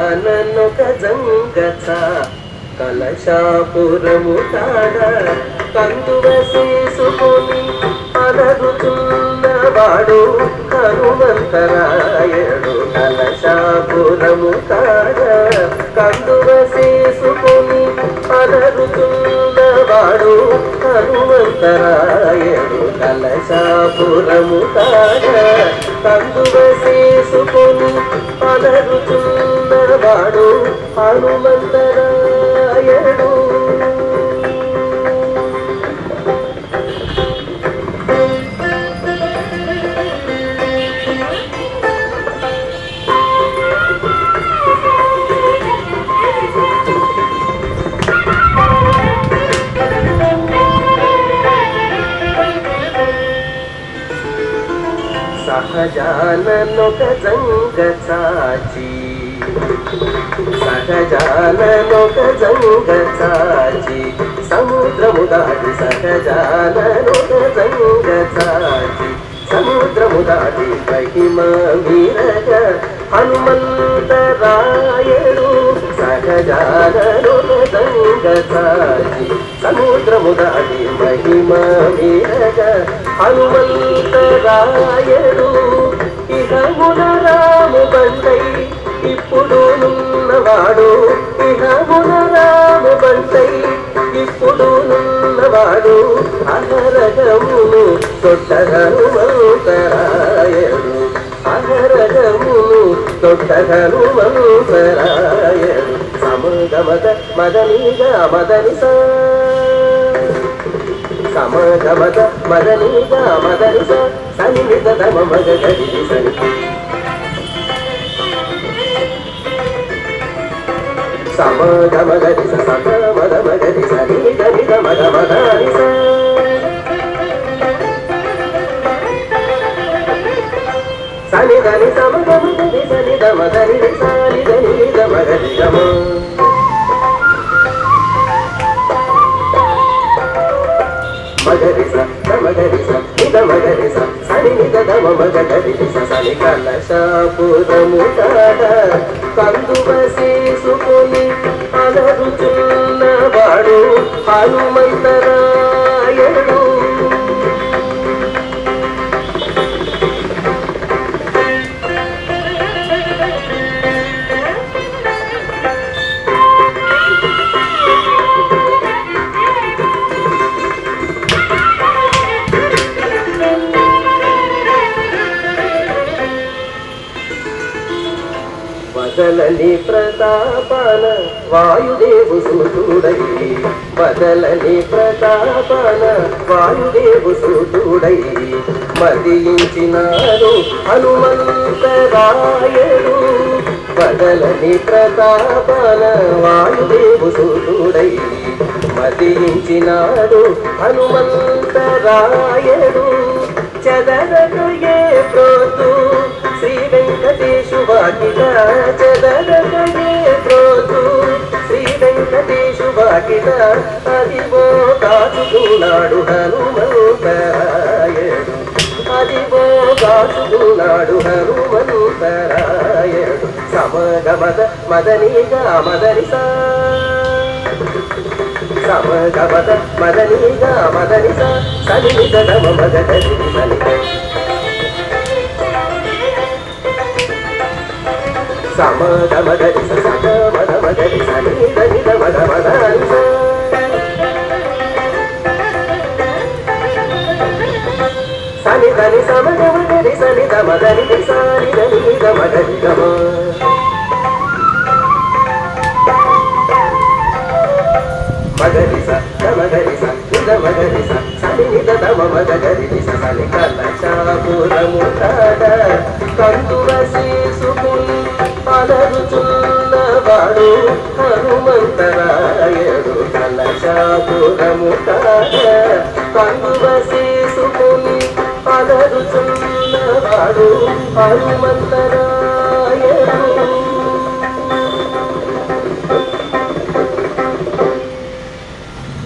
అననొక జంగచ కలశాపురము కాడ కందువ చేసుకొని అలరుచున్నవాడు హనుమంతరాయడు. కలశాపురము కాడ కందువ చేసుకొని అలరుచున్నవాడు హనుమంతరాయడు. కలశాపురము కాడ కందువ చేసుకొని అలరుచున్నవాడు హనుమంతరాయడు. సహజాననొక జంగచాచి సహజాననొక జంగచాచి సముద్రము దాటి సహజాననొక జంగచాచి సముద్రము దాటి మహిమ వీరగ హనుమంతరాయడు. సహజాననొక జంగచాచి సముద్రము దాటి మహిమ వీరగ హనుమంతరాయడు. ఇహమున రాము బండై ఇప్పుడు నున్నవాడు. ఇహమున రాము బండై ఇప్పుడు నున్నవాడు అహరగమును దొడ్డ హనుమంతరాయడు. అహరగమును దొడ్డ హనుమంతరాయడు. సమగమద మదనిగ మదనిస సమగమద మదనిగ మదనిస సన్నిధ దమ మగ గడి సని సమగమ గడి సగ మద మగడి సని గడి మగ మదని సని దని సమగమ గడి సని దమ దని సని దని దమ గడి గమ మగరిస మగరిస నిద మగరిస సని నిద దమ మగరిస సని కలశాపురము కాడ కందువ చేసుకొని అలరుచున్నవాడు హనుమంతరాయడు. బదలని ప్రతాపన వాయుదేవు సూతుడై బదలని ప్రతాపన వాయుదేవు సూతుడై మదించినాడు హనుమంతరాయడు. బదలని ప్రతాపన వాయుదేవు సూతుడై మదించినాడు హనుమంతరాయడు. చదరదు ఏ ప్రోతు శ్రీ వెంకటేశు వాకిట చదరదు ఏ ప్రోతు శ్రీ వెంకటేశు వాకిట అదివో కాచుకున్నాడు హనుమంతరాయడు. అదివో కాచుకున్నాడు హనుమంతరాయడు. సమగమద మదనిగ మదనిస సమగమద మదనిగ మదనిస సని నిద దమ మగ గడి సని సమగమ గడి సగ మద మగడి సని దని దమ దమ దని సని దని సమగమ గడి సని దమ దని సని దని దమ గడి గమ మగరిస మగరిస నిద మగరిస సని నిద దమ మగ గరిస సని కలశాపురము కాడ కందువ చేసుకొని అలరుచున్నవాడు హనుమంతరాయడు. కలశాపురము కాడ కందువ చేసుకొని అలరుచున్నవాడు హనుమంతరాయడు.